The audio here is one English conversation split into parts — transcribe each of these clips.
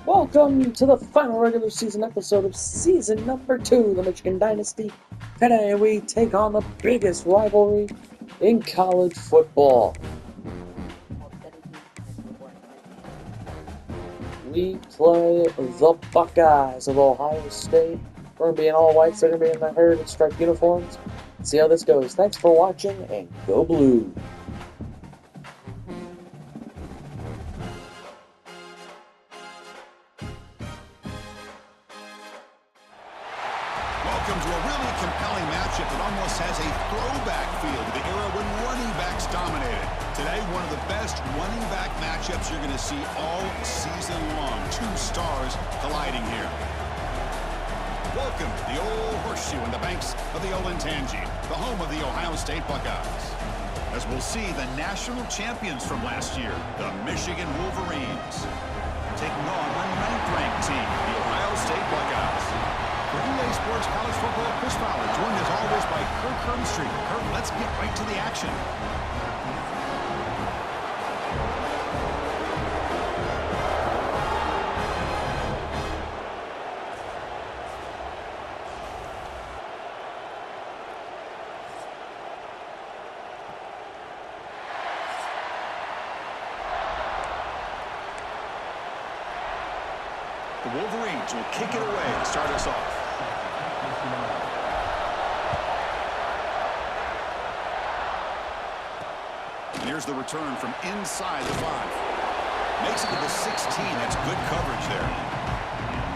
Welcome to the final regular season episode of season number 2, the Michigan Dynasty. Today we take on the biggest rivalry in college football. We play the Buckeyes of Ohio State. We're going to be in all whites, they're going to be in the heritage stripe uniforms. Let's see how this goes. Thanks for watching, and go blue! Welcome to a really compelling matchup that almost has a throwback feel to the era when running backs dominated. Today, one of the best running back matchups you're going to see all season long. Two stars colliding here. Welcome to the old horseshoe in the banks of the Olentangy, the home of the Ohio State Buckeyes. As we'll see, the national champions from last year, the Michigan Wolverines, taking on the ninth-ranked team, the Ohio State Buckeyes. For EA Sports College Football, Chris Fowler, joined as always by Kirk Hermstreet. Kirk, let's get right to the action. The Wolverines will kick it away to start us off. And here's the return from inside the 5. Makes it to the 16. That's good coverage there.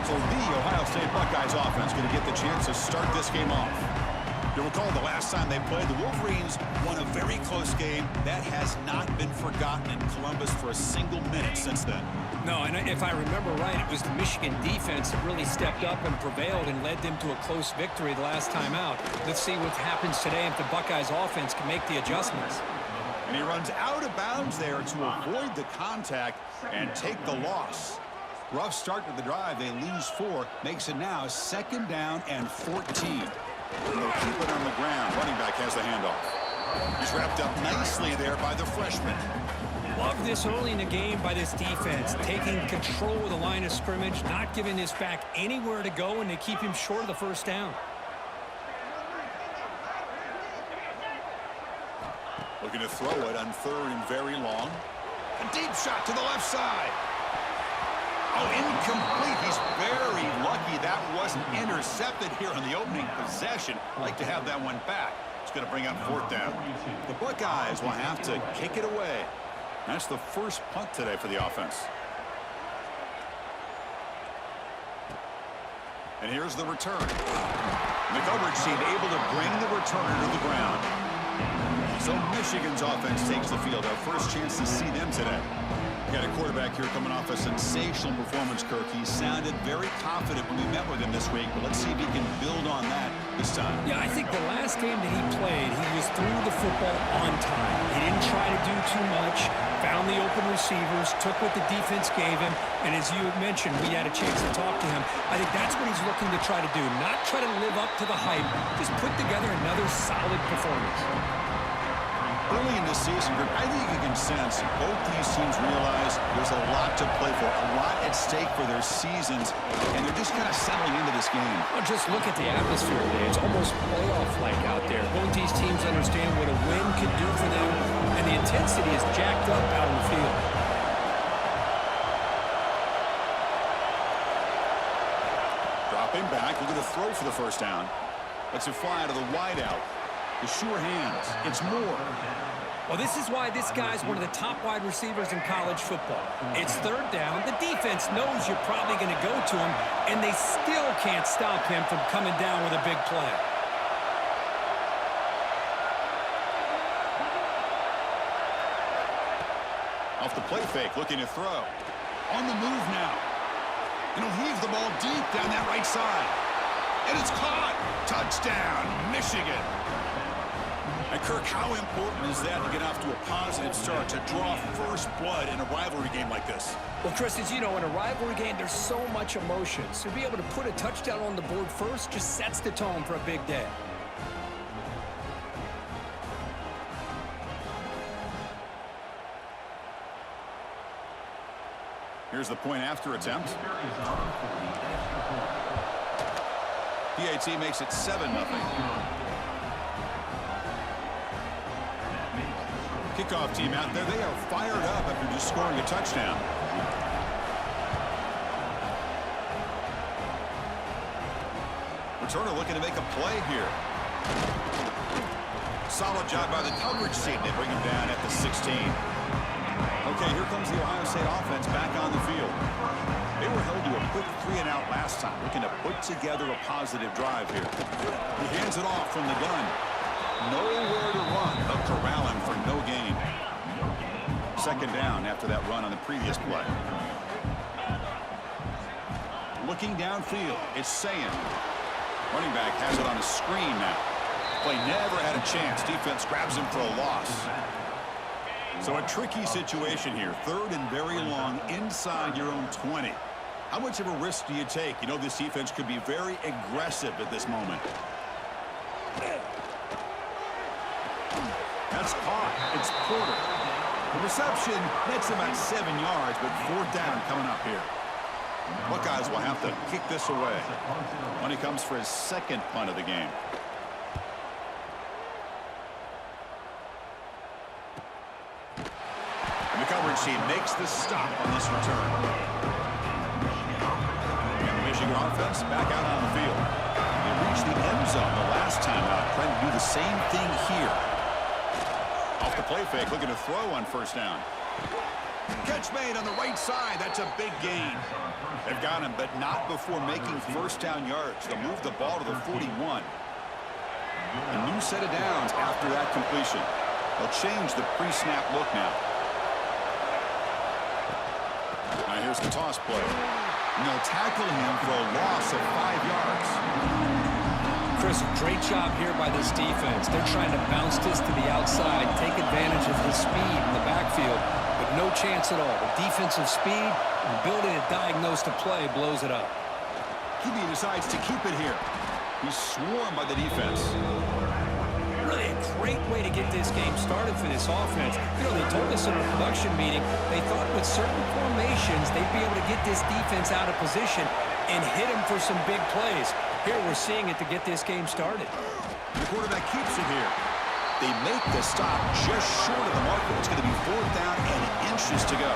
So the Ohio State Buckeyes offense going to get the chance to start this game off. You'll recall the last time they played, the Wolverines won a very close game. That has not been forgotten in Columbus for a single minute since then. No, and if I remember right, it was the Michigan defense that really stepped up and prevailed and led them to a close victory the last time out. Let's see what happens today if the Buckeyes offense can make the adjustments. And he runs out of bounds there to avoid the contact and take the loss. Rough start to the drive. They lose 4. Makes it now 2nd down and 14. And they'll keep it on the ground. Running back has the handoff. He's wrapped up nicely there by the freshman. Love this early in the game by this defense, taking control of the line of scrimmage, not giving this back anywhere to go, and they keep him short of the first down. Looking to throw it on 3rd and very long. A deep shot to the left side. Oh, incomplete. He's very lucky that wasn't intercepted here on the opening possession. Like to have that one back. It's going to bring up 4th down. The Buckeyes will have to kick it away. That's the first punt today for the offense. And here's the return. The coverage team able to bring the returner to the ground. So Michigan's offense takes the field. Our first chance to see them today. We got a quarterback here coming off a sensational performance, Kirk. He sounded very confident when we met with him this week, but let's see if he can build on that this time. Yeah, I think the last game that he played, he was through the football on time. He didn't try to do too much, found the open receivers, took what the defense gave him, and as you mentioned, we had a chance to talk to him. I think that's what he's looking to try to do, not try to live up to the hype, just put together another solid performance. Early in the season, I think you can sense both these teams realize there's a lot to play for, a lot at stake for their seasons, and they're just kind of settling into this game. Well, just look at the atmosphere today. It's almost playoff-like out there. Both these teams understand what a win can do for them, and the intensity is jacked up out on the field. Dropping back, looking to throw for the first down. Lets it fly out of the wideout. The sure hands. It's Moore. Well, this is why this guy's one of the top wide receivers in college football. It's 3rd down. The defense knows you're probably going to go to him, and they still can't stop him from coming down with a big play. Off the play fake, looking to throw. On the move now. And he'll heave the ball deep down that right side. And it's caught. Touchdown, Michigan. And Kirk, how important is that to get off to a positive start, to draw first blood in a rivalry game like this? Well, Chris, as you know, in a rivalry game, there's so much emotion. So to be able to put a touchdown on the board first just sets the tone for a big day. Here's the point after attempt. PAT makes it 7-0. Kickoff team out there. They are fired up after just scoring a touchdown. Returner looking to make a play here. Solid job by the coverage team. They bring him down at the 16. Okay, here comes the Ohio State offense back on the field. They were held to a quick 3-and-out last time, looking to put together a positive drive here. He hands it off from the gun. Nowhere to run. They'll corral him for no gain. Second down after that run on the previous play. Looking downfield, it's Sayin. Running back has it on a screen now. Play never had a chance. Defense grabs him for a loss. So a tricky situation here. Third and very long inside your own 20. How much of a risk do you take? You know this defense could be very aggressive at this moment. That's caught. It's Porter. The reception nets about 7 yards, but fourth down coming up here. Buckeyes will have to kick this away. When he comes for his second punt of the game. And the coverage team makes the stop on this return. And the Michigan offense back out on the field. They reached the end zone the last time out, trying to do the same thing here. Off the play fake, looking to throw on first down. Catch made on the right side. That's a big gain. They've got him, but not before making first down yards. They'll move the ball to the 41. A new set of downs after that completion. They'll change the pre-snap look now. Now here's the toss play. And they'll tackle him for a loss of 5 yards. Chris, great job here by this defense. They're trying to bounce this to the outside, take advantage of his speed in the backfield, but no chance at all. The defensive speed and ability to diagnose the play blows it up. QB decides to keep it here. He's swarmed by the defense. Really a great way to get this game started for this offense. You know, they told us in our production meeting they thought with certain formations they'd be able to get this defense out of position and hit him for some big plays. Here we're seeing it to get this game started. The quarterback keeps it here. They make the stop just short of the marker. It's going to be fourth down and inches to go.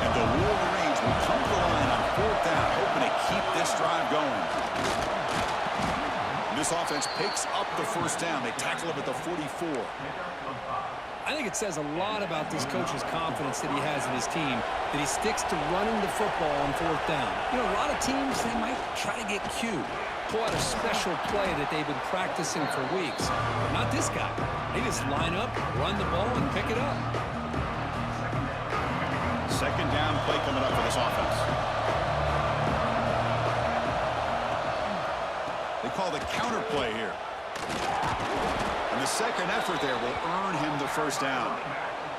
And the Wolverines will come to the line on fourth down, hoping to keep this drive going. And this offense picks up the first down. They tackle him at the 44. I think it says a lot about this coach's confidence that he has in his team, that he sticks to running the football on fourth down. You know, a lot of teams, they might try to get cute, pull out a special play that they've been practicing for weeks. But not this guy. They just line up, run the ball, and pick it up. Second down play coming up for this offense. They call the counter play here. And the second effort there will earn him the first down.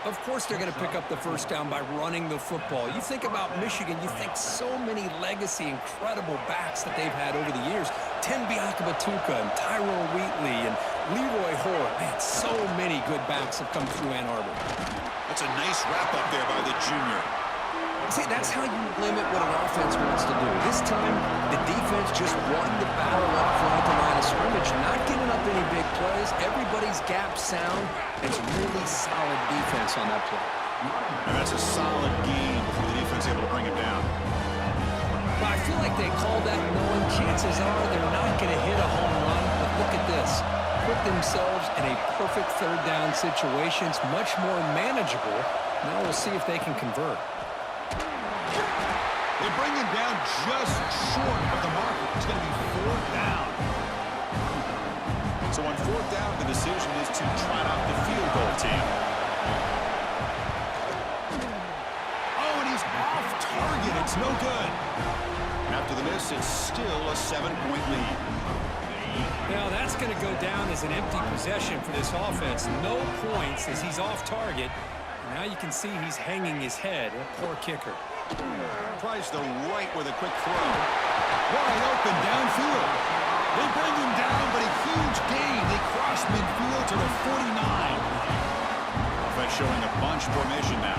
Of course they're going to pick up the first down by running the football. You think about Michigan, you think so many legacy, incredible backs that they've had over the years. Tim Biakabatuka and Tyrone Wheatley and Leroy Horde. Man, so many good backs have come through Ann Arbor. That's a nice wrap-up there by the junior. See, that's how you limit what an offense wants to do. This time, the defense just won the battle up front at the line of scrimmage, not giving up any big plays. Everybody's gap sound. It's really solid defense on that play. And that's a solid game before the defense able to bring him down. But I feel like they called that knowing chances are they're not going to hit a home run. But look at this. Put themselves in a perfect third down situation. It's much more manageable. Now we'll see if they can convert. They bring him down just short of the marker. It's going to be fourth down. So on fourth down, the decision is to trot out the field goal team. Oh, and he's off target. It's no good. And after the miss, it's still a 7-point lead. Now that's going to go down as an empty possession for this offense. No points as he's off target. And now you can see he's hanging his head. A poor kicker. Tries the right with a quick throw. Wide open downfield. They bring him down, but a huge gain. They cross midfield to the 49. Offense showing a bunch formation now.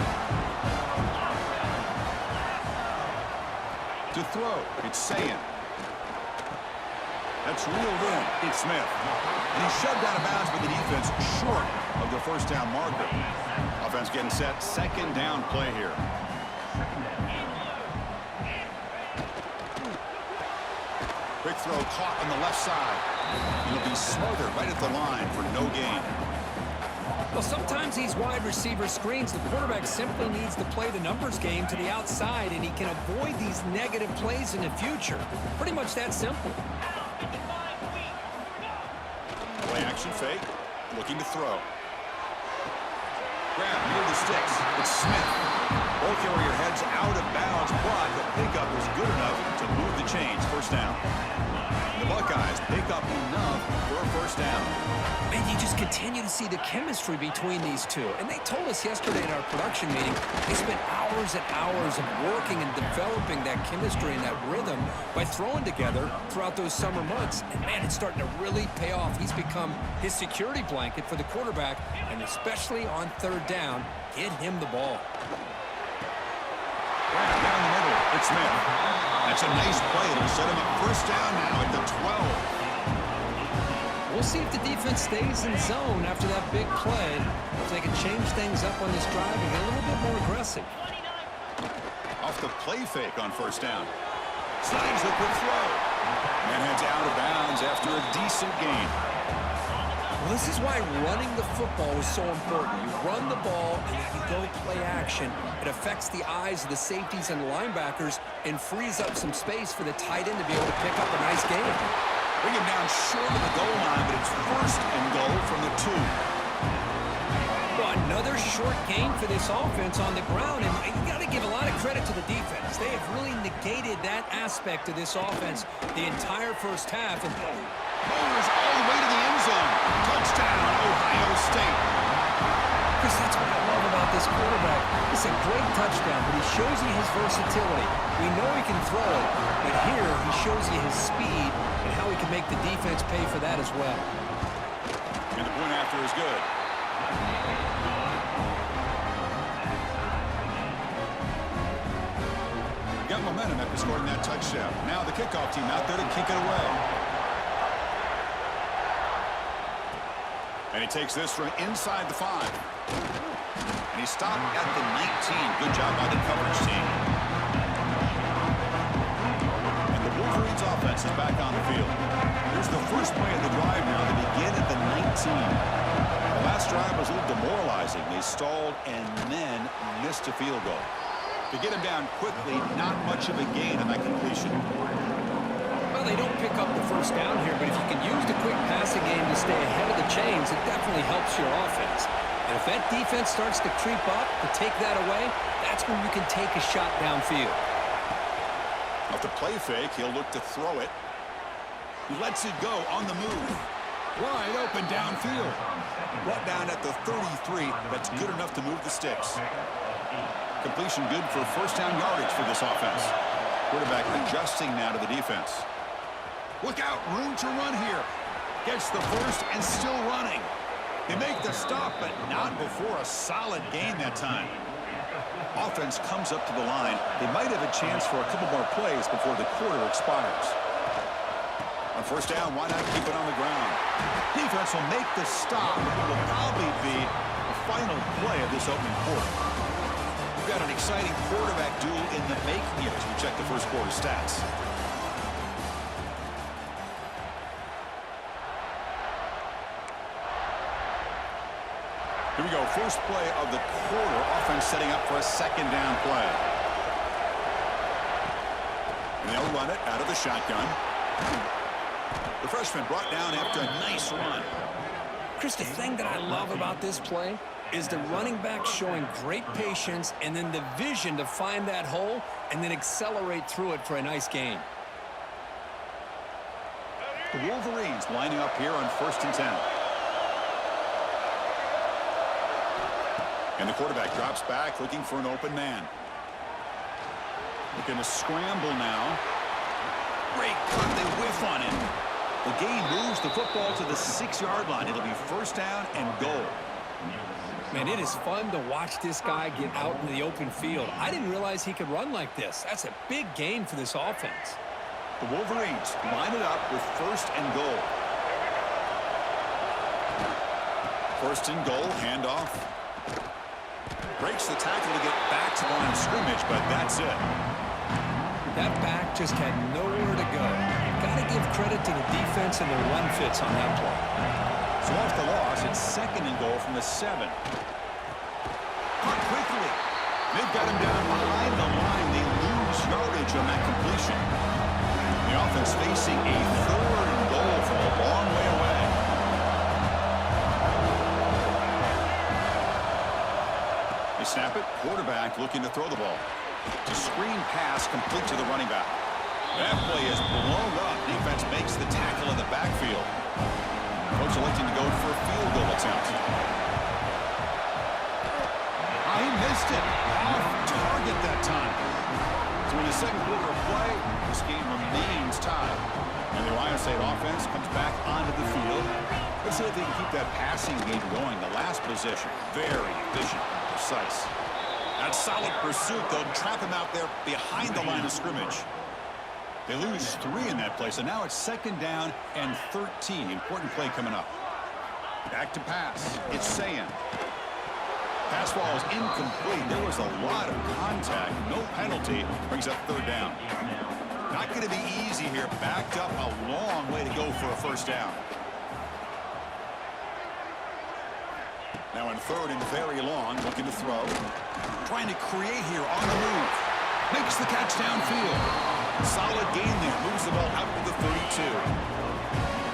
To throw, it's Sayan. That's reeled in. It's Smith. And he's shoved out of bounds with the defense short of the first down marker. Offense getting set. Second down play here. Quick throw caught on the left side. He'll be smothered right at the line for no gain. Well, sometimes these wide receiver screens, the quarterback simply needs to play the numbers game to the outside, and he can avoid these negative plays in the future. Pretty much that simple. Play action fake. Looking to throw. Grab near the sticks. It's Smith. Ball carrier heads out of bounds, but the pickup was good enough to move the chains. First down. The Buckeyes pick up enough for a first down. And you just continue to see the chemistry between these two. And they told us yesterday in our production meeting, they spent hours and hours of working and developing that chemistry and that rhythm by throwing together throughout those summer months. And man, it's starting to really pay off. He's become his security blanket for the quarterback, and especially on third down, get him the ball. Down the middle, it's Smith. That's a nice play. It'll set him up first down now at the 12. We'll see if the defense stays in zone after that big play, if they can change things up on this drive and get a little bit more aggressive. Off the play fake on first down. Slides the quick throw. And heads out of bounds after a decent gain. Well, this is why running the football is so important. You run the ball and if you go play action, it affects the eyes of the safeties and the linebackers and frees up some space for the tight end to be able to pick up a nice gain. Bring him down short of the goal line, but it's first and goal from the 2. Well, another short gain for this offense on the ground, and you got to give a lot of credit to the defense. They have really negated that aspect of this offense the entire first half. And Mowers all the way to the end zone. Touchdown, Ohio State. Chris, that's what I love about this quarterback. It's a great touchdown, but he shows you his versatility. We know he can throw it, but here he shows you his speed and how he can make the defense pay for that as well. And the point after is good. Got momentum after scoring that touchdown. Now the kickoff team out there to kick it away. And he takes this from inside the 5. And he stopped at the 19. Good job by the coverage team. And the Wolverines offense is back on the field. Here's the first play of the drive now. They begin at the 19. The last drive was a little demoralizing. They stalled and then missed a field goal. To get him down quickly, not much of a gain on that completion. Well, they don't pick up the first down here, but if you can use the quick passing game to stay ahead of the chains, it definitely helps your offense. And if that defense starts to creep up to take that away, that's when you can take a shot downfield. Off the play fake, he'll look to throw it. He lets it go on the move. Wide open downfield. Brought down at the 33. That's good enough to move the sticks. Completion good for first down yardage for this offense. Quarterback adjusting now to the defense. Look out, room to run here. Gets the first and still running. They make the stop, but not before a solid gain that time. Offense comes up to the line. They might have a chance for a couple more plays before the quarter expires. On first down, why not keep it on the ground? Defense will make the stop, but it will probably be the final play of this opening quarter. We've got an exciting quarterback duel in the making here as we check the first quarter stats. Here we go, first play of the quarter. Offense setting up for a second down play. And they'll run it out of the shotgun. The freshman brought down after a nice run. Chris, the thing that I love about this play is the running back showing great patience and then the vision to find that hole and then accelerate through it for a nice gain. The Wolverines lining up here on 1st and 10. And the quarterback drops back looking for an open man. Looking to scramble now. Great cut, they whiff on him. The gain moves the football to the 6-yard line. It'll be first down and goal. Man, it is fun to watch this guy get out in the open field. I didn't realize he could run like this. That's a big gain for this offense. The Wolverines line it up with 1st and goal. 1st and goal, handoff. Breaks the tackle to get back to the line of scrimmage, but that's it. That back just had nowhere to go. Got to give credit to the defense and their run fits on that play. So off the loss, it's 2nd and goal from the 7. Caught quickly. They've got him down behind the line. They lose yardage on that completion. The offense facing a 3rd and goal from a long way away. They snap it. Quarterback looking to throw the ball. To screen pass complete to the running back. That play is blown up. Defense makes the tackle in the backfield. Coach electing to go for a field goal attempt. He missed it. Off target that time. So in the 2nd quarter of play, this game remains tied. And the Ohio State offense comes back onto the field. Let's see if they can keep that passing game going. The last possession, very efficient and precise. That solid pursuit, they'll trap him out there behind the line of scrimmage. They lose 3 in that play, so now it's 2nd down and 13. Important play coming up. Back to pass. It's Sayan. Pass ball is incomplete. There was a lot of contact. No penalty. Brings up 3rd down. Not going to be easy here. Backed up a long way to go for a 1st down. Now in 3rd and very long, looking to throw. Trying to create here on the move. Makes the catch downfield. Solid gain there. Moves the ball out to the 32.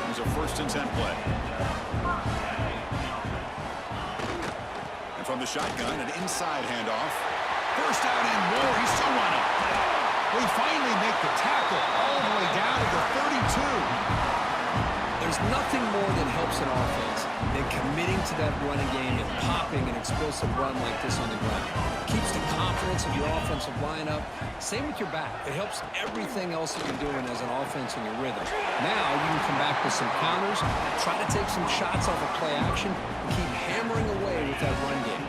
There's a 1st and 10 play. And from the shotgun, an inside handoff. 1st down and more. He's still running. They finally make the tackle all the way down to the 32. There's nothing more that helps an offense than committing to that running game and popping an explosive run like this on the ground. Keeps the confidence of your offensive lineup. Same with your back. It helps everything else that you're doing as an offense in your rhythm. Now you can come back with some counters, try to take some shots off of play action, and keep hammering away with that run game.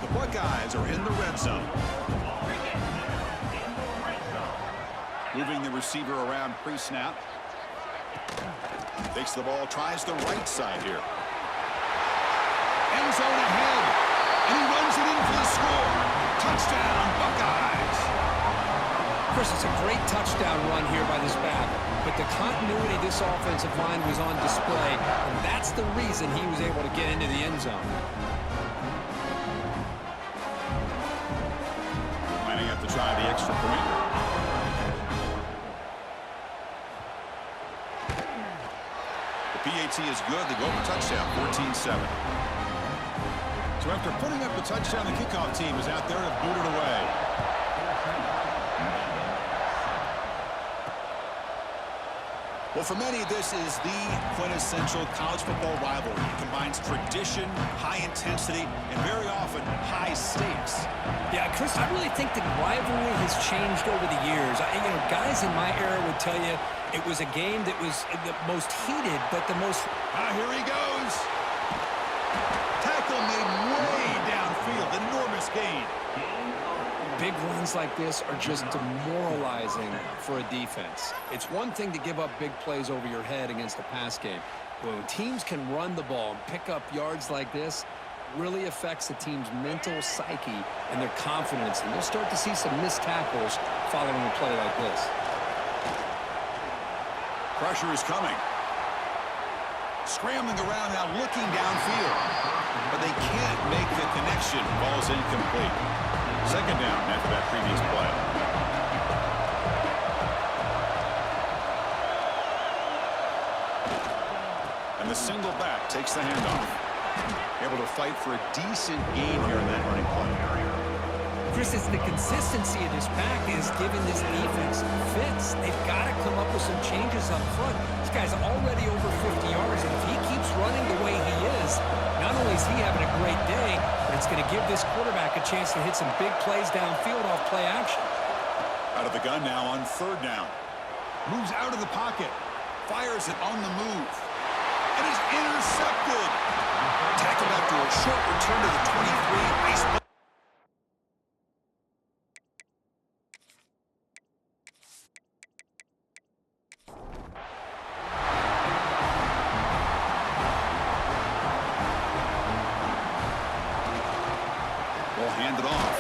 The Buckeyes are in the red zone. Moving the receiver around pre-snap. Takes the ball, tries the right side here. End zone ahead. And he runs it in for the score. Touchdown, Buckeyes. Chris, it's a great touchdown run here by this back. But the continuity of this offensive line was on display. And that's the reason he was able to get into the end zone. Lining up to try the extra point. PAT is good. They go for touchdown, 14-7. So after putting up the touchdown, the kickoff team is out there to boot it away. Well, for many, this is the quintessential college football rivalry. It combines tradition, high intensity, and very often high stakes. Yeah, Chris, I really think the rivalry has changed over the years. Guys in my era would tell you it was a game that was the most heated, but the most... Here he goes. Tackle made way downfield. Enormous gain. Big runs like this are just demoralizing for a defense. It's one thing to give up big plays over your head against the pass game. But when teams can run the ball and pick up yards like this, really affects the team's mental psyche and their confidence. And you'll start to see some missed tackles following a play like this. Pressure is coming. Scrambling around now, looking downfield. But they can't make the connection. Ball's incomplete. 2nd down after that previous play. And the single back takes the handoff. Able to fight for a decent gain here in that running play. Chris, it's the consistency of this back is giving this defense fits. They've got to come up with some changes up front. This guy's already over 50 yards, and if he keeps running the way he is, not only is he having a great day, but it's going to give this quarterback a chance to hit some big plays downfield off play action. Out of the gun now on 3rd down. Moves out of the pocket. Fires it on the move. And is intercepted. Tackled after a short return to the 23. Nice play. Ball handed off.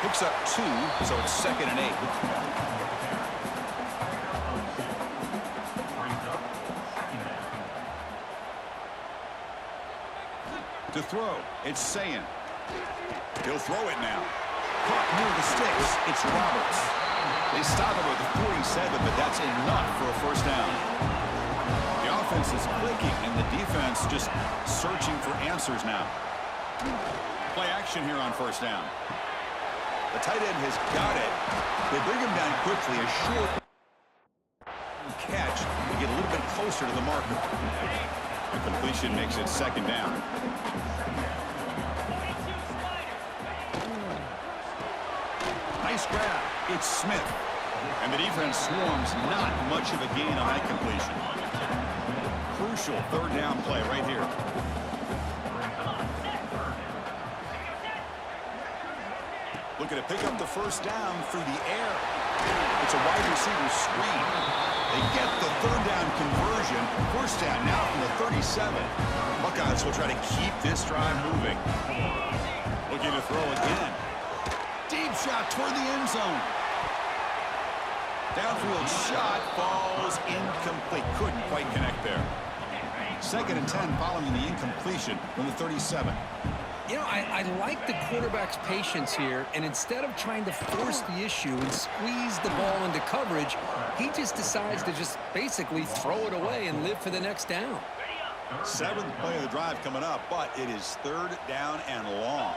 Picks up 2, so it's 2nd and 8. To throw, it's Sayin. He'll throw it now. Caught near the sticks, it's Roberts. They stop him at the 47, but that's enough for a first down. The offense is clicking, and the defense just searching for answers now. Play action here on first down. The tight end has got it. They bring him down quickly. A short catch to get a little bit closer to the marker. The completion makes it 2nd down. Nice grab. It's Smith. And the defense swarms. Not much of a gain on that completion. Crucial 3rd down play right here. Looking to pick up the first down through the air. It's a wide receiver screen. They get the 3rd down conversion. First down now from the 37. Buckeyes will try to keep this drive moving. Looking to throw again. Deep shot toward the end zone. Downfield shot falls incomplete. Couldn't quite connect there. 2nd and 10 following the incompletion from the 37. You know, I like the quarterback's patience here, and instead of trying to force the issue and squeeze the ball into coverage, he just decides to just basically throw it away and live for the next down. 7th play of the drive coming up, but it is 3rd down and long.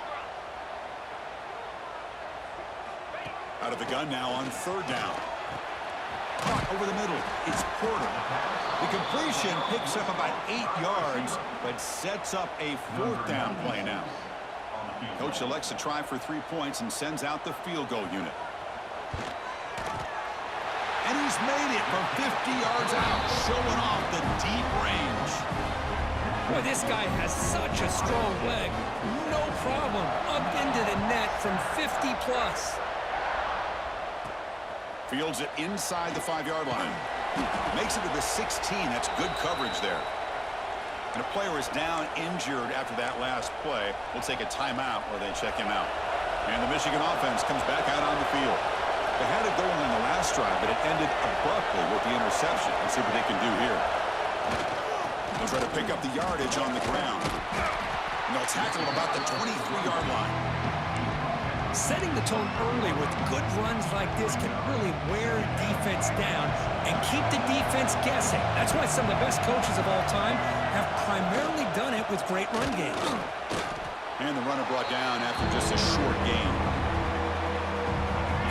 Out of the gun now on 3rd down. Caught over the middle. It's Porter. The completion picks up about 8 yards, but sets up a 4th down play now. Coach elects to try for 3 points and sends out the field goal unit. And he's made it from 50 yards out, showing off the deep range. Boy, this guy has such a strong leg. No problem. Up into the net from 50 plus. Fields it inside the 5-yard line. Makes it to the 16. That's good coverage there. And a player is down injured after that last play. We'll take a timeout where they check him out. And the Michigan offense comes back out on the field. They had it going on the last drive, but it ended abruptly with the interception. Let's see what they can do here. They'll try to pick up the yardage on the ground. And they'll tackle him about the 23-yard line. Setting the tone early with good runs like this can really wear defense down and keep the defense guessing. That's why some of the best coaches of all time have primarily done it with great run games. And the runner brought down after just a short game.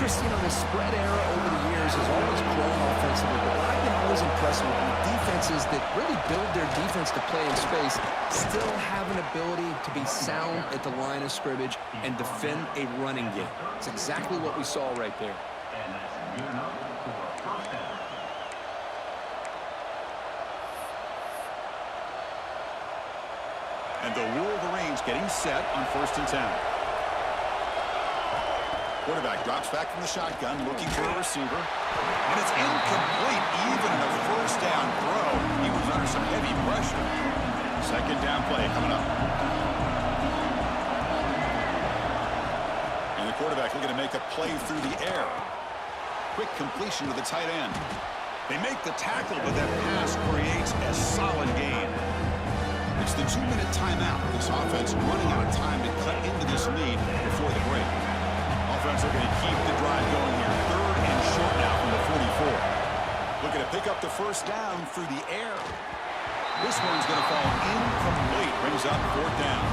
Chris, you know, the spread era over the years has always grown offensively, but I've been always impressed with defenses that really build their defense to play in space, still have an ability to be sound at the line of scrimmage and defend a running game. It's exactly what we saw right there. And the Wolverines getting set on 1st and 10. Quarterback drops back from the shotgun, looking for a receiver. And it's incomplete, even in a 1st down throw. He was under some heavy pressure. 2nd down play coming up. And the quarterback looking to make a play through the air. Quick completion to the tight end. They make the tackle, but that pass creates a solid gain. It's the 2-minute timeout. This offense running out of time to cut into this lead before the break. Offense are going to keep the drive going here. 3rd and short now from the 44. Looking to pick up the first down through the air. This one's going to fall incomplete. Brings up 4th down.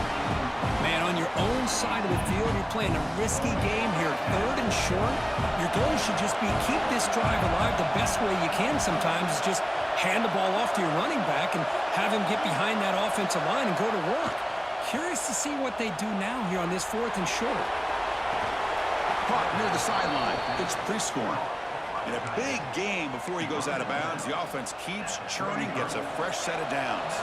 Man, on your own side of the field, you're playing a risky game here. 3rd and short. Your goal should just be keep this drive alive the best way you can sometimes is just hand the ball off to your running back and have him get behind that offensive line and go to work. Curious to see what they do now here on this 4th and short. Caught near the sideline. It's Prescorn. In a big game before he goes out of bounds, the offense keeps churning, gets a fresh set of downs.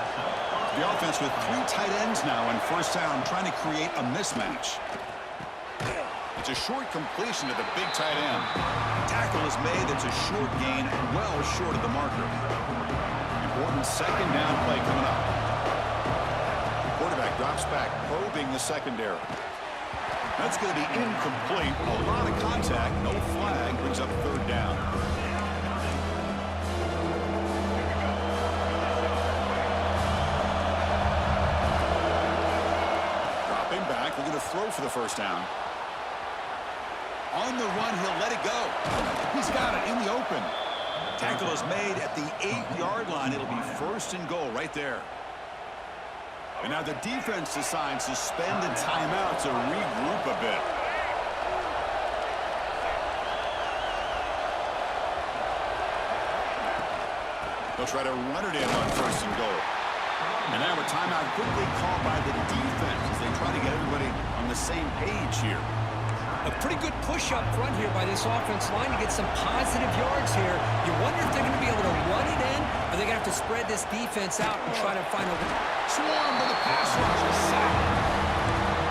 The offense with 3 tight ends now on first down, trying to create a mismatch. It's a short completion to the big tight end. Tackle is made. It's a short gain, well short of the marker. Important second down play coming up. Quarterback drops back, probing the secondary. That's going to be incomplete. A lot of contact, no flag, brings up third down. Dropping back, we're going to throw for the first down. On the run, he'll let it go. He's got it in the open. Tackle is made at the 8-yard line. It'll be first and goal right there. And now the defense decides to spend a timeout to regroup a bit. They'll try to run it in on first and goal. And now a timeout quickly called by the defense as they try to get everybody on the same page here. A pretty good push up front here by this offense line to get some positive yards here. You wonder if they're going to be able to run it in, or they're going to have to spread this defense out and try to find a swarm to the pass rush. Sack.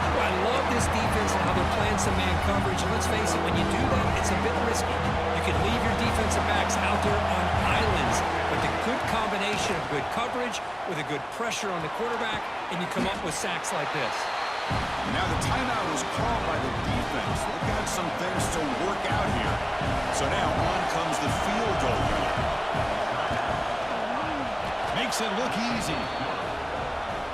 Well, I love this defense and how they're playing some man coverage. And let's face it, when you do that, it's a bit risky. You can leave your defensive backs out there on islands, but the good combination of good coverage with a good pressure on the quarterback, and you come up with sacks like this. Now the timeout is called by the defense. They've got some things to work out here. So now on comes the field goal unit. Makes it look easy.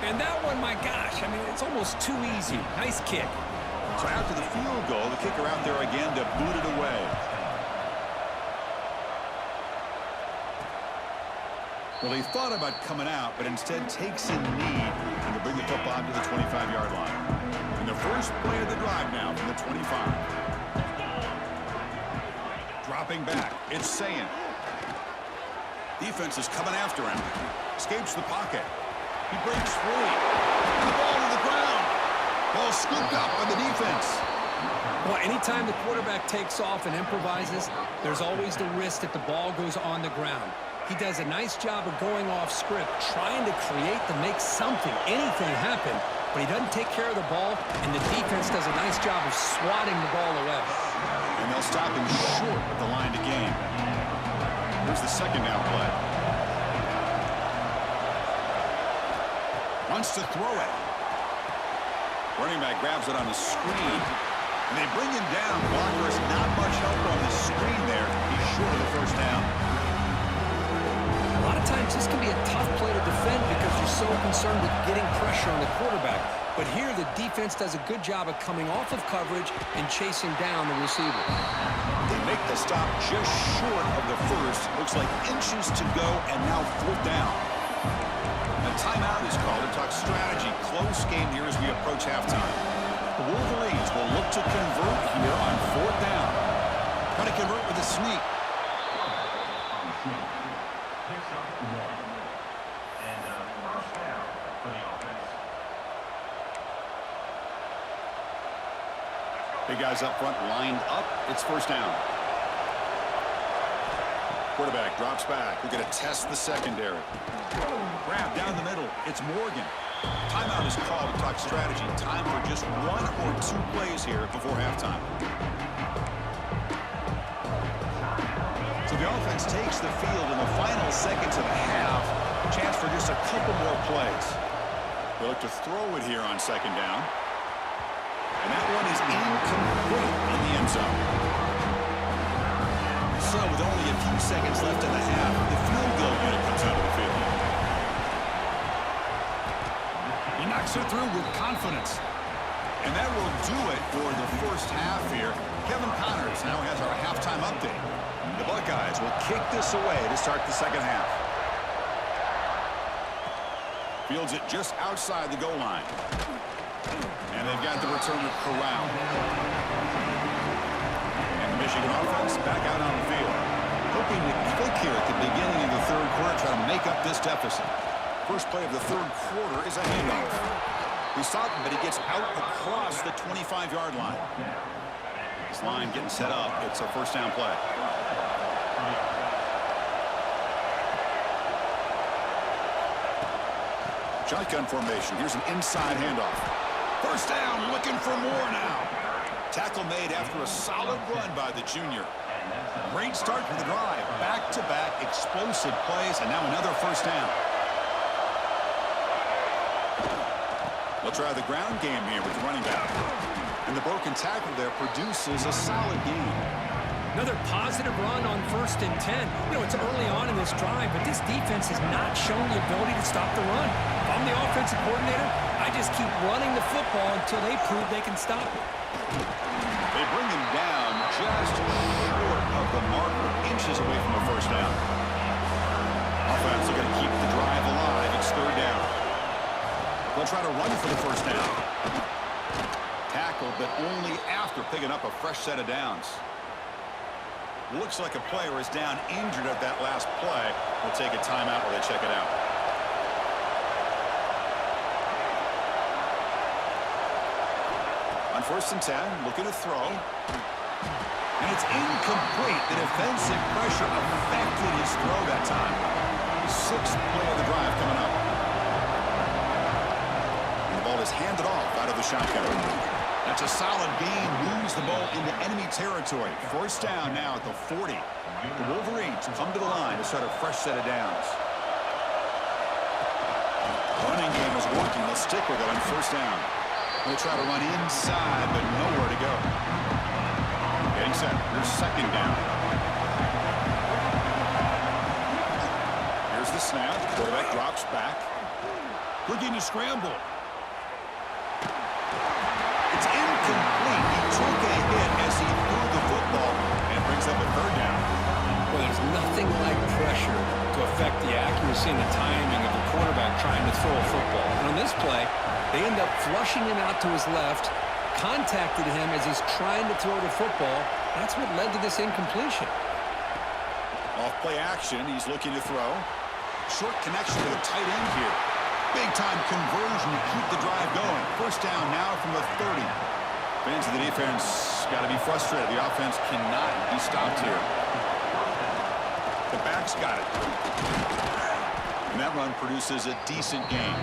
And that one, my gosh, I mean, it's almost too easy. Nice kick. So after the field goal, the kicker out there again to boot it away. Well, he thought about coming out, but instead takes a knee and to bring the football to the 25-yard line. And the first play of the drive now from the 25. Dropping back, it's Sayin. Defense is coming after him. Escapes the pocket. He breaks free. The ball to the ground. Ball scooped up by the defense. Well, anytime the quarterback takes off and improvises, there's always the risk that the ball goes on the ground. He does a nice job of going off script, trying to create to make something, anything happen, but he doesn't take care of the ball, and the defense does a nice job of swatting the ball away. And they'll stop him short of the line to gain. Here's the second down play. Wants to throw it. Running back grabs it on the screen, and they bring him down. Blocker is not much help on the screen there. He's short of the first down. A lot of times this can be a tough play to defend because you're so concerned with getting pressure on the quarterback. But here the defense does a good job of coming off of coverage and chasing down the receiver. They make the stop just short of the first. Looks like inches to go, and now fourth down. A timeout is called to talk strategy. Close game here as we approach halftime. The Wolverines will look to convert here on fourth down. Trying to convert with a sneak. Big guys up front lined up. It's first down. Quarterback drops back. We're going to test the secondary. Grab down the middle. It's Morgan. Timeout is called to talk strategy. Time for just 1 or 2 plays here before halftime. So the offense takes the field in the final seconds of the half. Chance for just a couple more plays. They look to throw it here on second down. And that one is incomplete in the end zone. So with only a few seconds left in the half, the field goal unit comes out of the field. He knocks it through with confidence. And that will do it for the first half here. Kevin Connors now has our halftime update. The Buckeyes will kick this away to start the second half. Fields it just outside the goal line. And they've got the returner Corral. And the Michigan offense back out on the field. Hoping to click here at the beginning of the third quarter, try to make up this deficit. First play of the third quarter is a handoff. He's stopped him, but he gets out across the 25-yard line. This line getting set up. It's a first down play. Shotgun formation. Here's an inside handoff. First down, looking for more now. Tackle made after a solid run by the junior. Great start for the drive. Back-to-back explosive plays, and now another first down. They'll try the ground game here with the running back. And the broken tackle there produces a solid gain. Another positive run on 1st and 10. You know, it's early on in this drive, but this defense has not shown the ability to stop the run. If I'm the offensive coordinator, I just keep running the football until they prove they can stop it. They bring him down just short of the marker, inches away from a first down. Offense are going to keep the drive alive. It's 3rd down. They'll try to run for the first down. Tackled, but only after picking up a fresh set of downs. Looks like a player is down injured at that last play. We'll take a timeout while they check it out. On 1st and 10, looking to throw. And it's incomplete. The defensive pressure affected his throw that time. 6th play of the drive coming up. And the ball is handed off out of the shotgun. That's a solid gain. Moves the ball into enemy territory. First down now at the 40. The Wolverines come to the line to start a fresh set of downs. Running game is working. They'll stick with it on 1st down. They'll try to run inside, but nowhere to go. Getting set. Here's 2nd down. Here's the snap. Quarterback drops back. Looking to scramble. It's incomplete. He took a hit as he threw the football and brings up a 3rd down. Well, there's nothing like pressure to affect the accuracy and the timing of the quarterback trying to throw a football. And on this play, they end up flushing him out to his left, contacted him as he's trying to throw the football. That's what led to this incompletion. Off play action. He's looking to throw. Short connection to the tight end here. Big-time conversion to keep the drive going. First down now from the 30. Fans of the defense got to be frustrated. The offense cannot be stopped here. The back's got it. And that run produces a decent gain.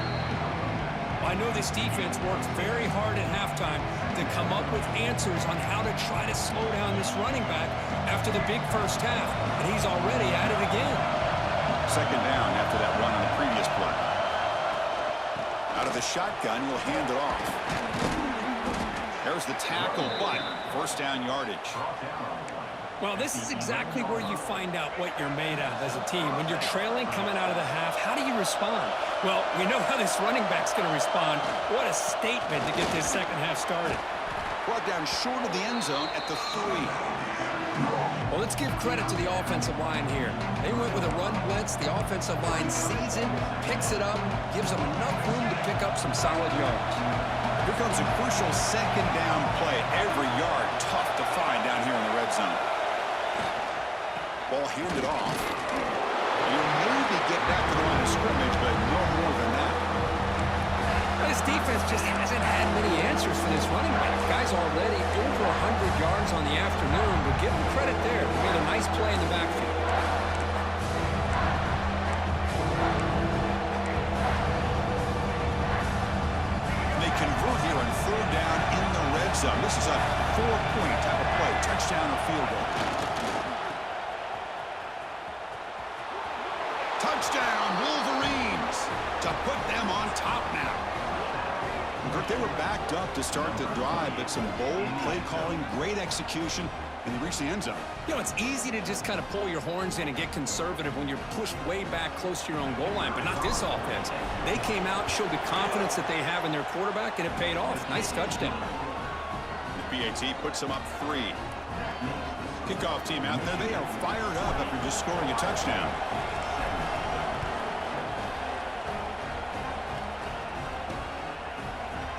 I know this defense worked very hard at halftime to come up with answers on how to try to slow down this running back after the big first half, and he's already at it again. 2nd down after that run on the previous play. Out of the shotgun, he'll hand it off. There's the tackle, but 1st down yardage. Well, this is exactly where you find out what you're made of as a team. When you're trailing coming out of the half, how do you respond? Well, we know how this running back's going to respond. What a statement to get this second half started. Brought down short of the end zone at the 3. Well, let's give credit to the offensive line here. They went with a run blitz. The offensive line sees it, picks it up, gives them enough room to pick up some solid yards. Here comes a crucial 2nd down play. Every yard tough to find down here in the red zone. Ball handed off. You'll maybe get back to the line of scrimmage, but no more than that. This defense just hasn't had many answers for this running back. Guy's already over 100 yards on the afternoon, but give him credit there. He made a nice play in the backfield. And they convert here on 3rd down in the red zone. This is a 4-point type of play, touchdown or field goal. Touchdown, Wolverines, to put them on top now. They were backed up to start the drive, but some bold play calling, great execution, and they reached the end zone. You know, it's easy to just kind of pull your horns in and get conservative when you're pushed way back close to your own goal line, but not this offense. They came out, showed the confidence that they have in their quarterback, and it paid off. Nice touchdown. The PAT puts them up 3. Kickoff team out there, they are fired up after just scoring a touchdown.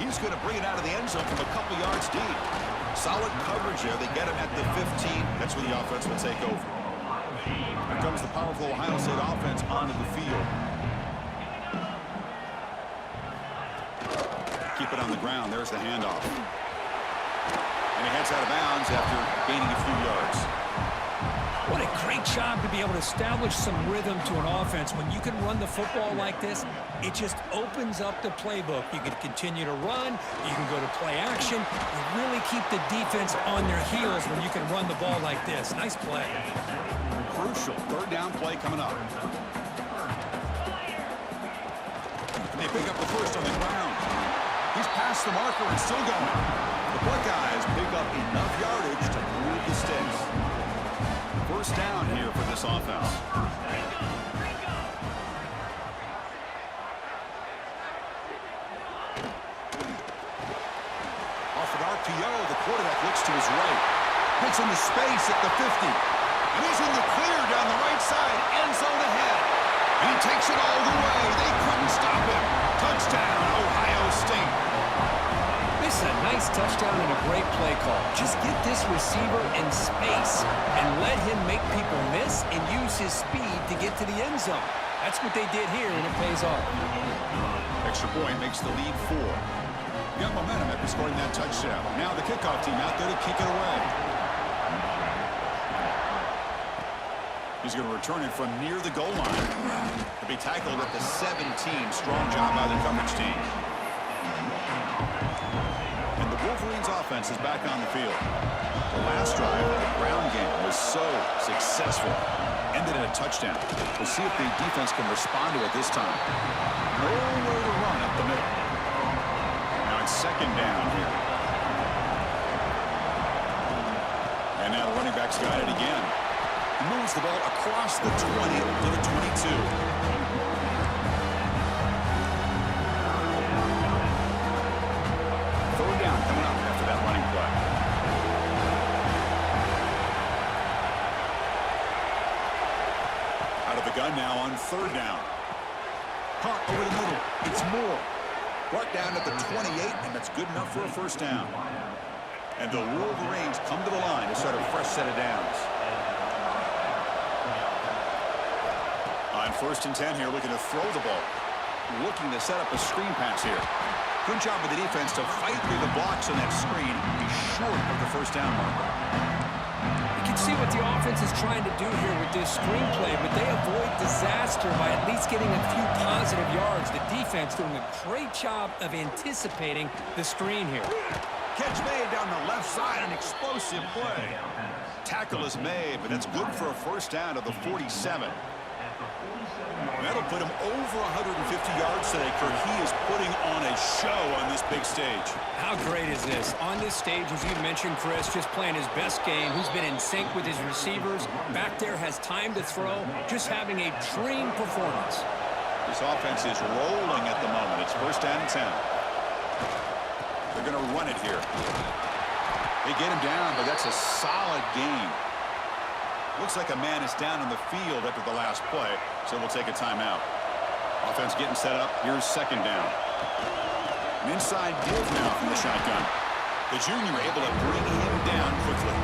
He's going to bring it out of the end zone from a couple yards deep. Solid coverage there. They get him at the 15. That's where the offense will take over. Here comes the powerful Ohio State offense onto the field. Keep it on the ground. There's the handoff. And he heads out of bounds after gaining a few yards. What a great job to be able to establish some rhythm to an offense. When you can run the football like this, it just opens up the playbook. You can continue to run. You can go to play action. You really keep the defense on their heels when you can run the ball like this. Nice play. Crucial third down play coming up. And they pick up the first on the ground. He's past the marker and still going. The Buckeyes pick up enough yardage to move the sticks. First down here for this offense. Off an RPO, the quarterback looks to his right. Gets into space at the 50. And he's in the clear down the right side. End zone ahead. And he takes it all the way. They couldn't stop him. Touchdown, Ohio State. This is a nice touchdown and a great play call. Just get this receiver in space and let him make people miss and use his speed to get to the end zone. That's what they did here, and it pays off. Extra point makes the lead 4. Got momentum after scoring that touchdown. Now the kickoff team out there to kick it away. He's going to return it from near the goal line. To be tackled at the 17. Strong job by the coverage team. And the Wolverines offense is back on the field. The last drive of the ground game was so successful. Ended in a touchdown. We'll see if the defense can respond to it this time. Nowhere to run up the middle. Now it's second down here. And now the running back's got it again. He moves the ball across the 20 to the 22. Third down coming up after that running play. Out of the gun now on third down. Caught over the middle. It's Moore. Brought down at the 28, and that's good enough for a first down. And the Wolverines come to the line to start a fresh set of downs. On first and 10 here, looking to throw the ball. Looking to set up a screen pass here. Good job of the defense to fight through the blocks on that screen. Be short of the first down marker. You can see what the offense is trying to do here with this screenplay, but they avoid disaster by at least getting a few positive yards. The defense doing a great job of anticipating the screen here. Catch made down the left side, an explosive play. Tackle is made, but that's good for a first down to the 47. That'll put him over 150 yards today, Kirk. He is putting on a show on this big stage. How great is this? On this stage, as you mentioned, Chris, just playing his best game. He's been in sync with his receivers. Back there, has time to throw. Just having a dream performance. This offense is rolling at the moment. It's first down and 10. They're going to run it here. They get him down, but that's a solid game. Looks like a man is down in the field after the last play, so we'll take a timeout. Offense getting set up. Here's second down. An inside give now from the shotgun. The junior able to bring him down quickly.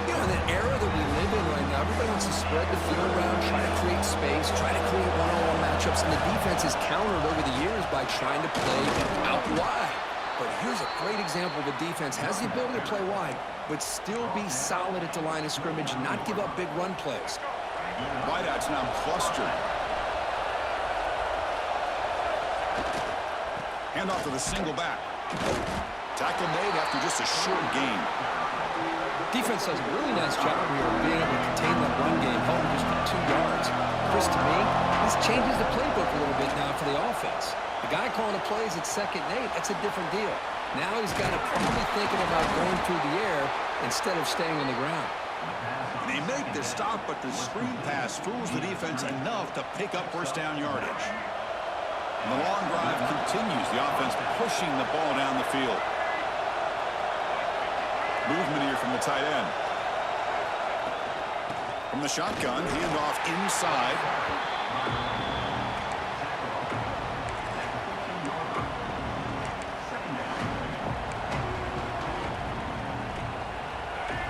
You know, in the era that we live in right now, everybody wants to spread the field around, try to create space, try to create one-on-one matchups, and the defense is countered over the years by trying to play out wide. But here's a great example. The defense has the ability to play wide, but still be solid at the line of scrimmage, not give up big run plays. Wideouts now clustered. Handoff to the single back. Tackle made after just a short gain. Defense does a really nice job here of being able to contain that run game, held just for 2 yards. Chris, to me, this changes the playbook a little bit now for the offense. The guy calling the plays at 2nd and 8, that's a different deal. Now he's got to probably thinking about going through the air instead of staying on the ground. They make the stop, but the screen pass fools the defense enough to pick up first down yardage. And the long drive continues. The offense pushing the ball down the field. Movement here from the tight end. From the shotgun, handoff inside.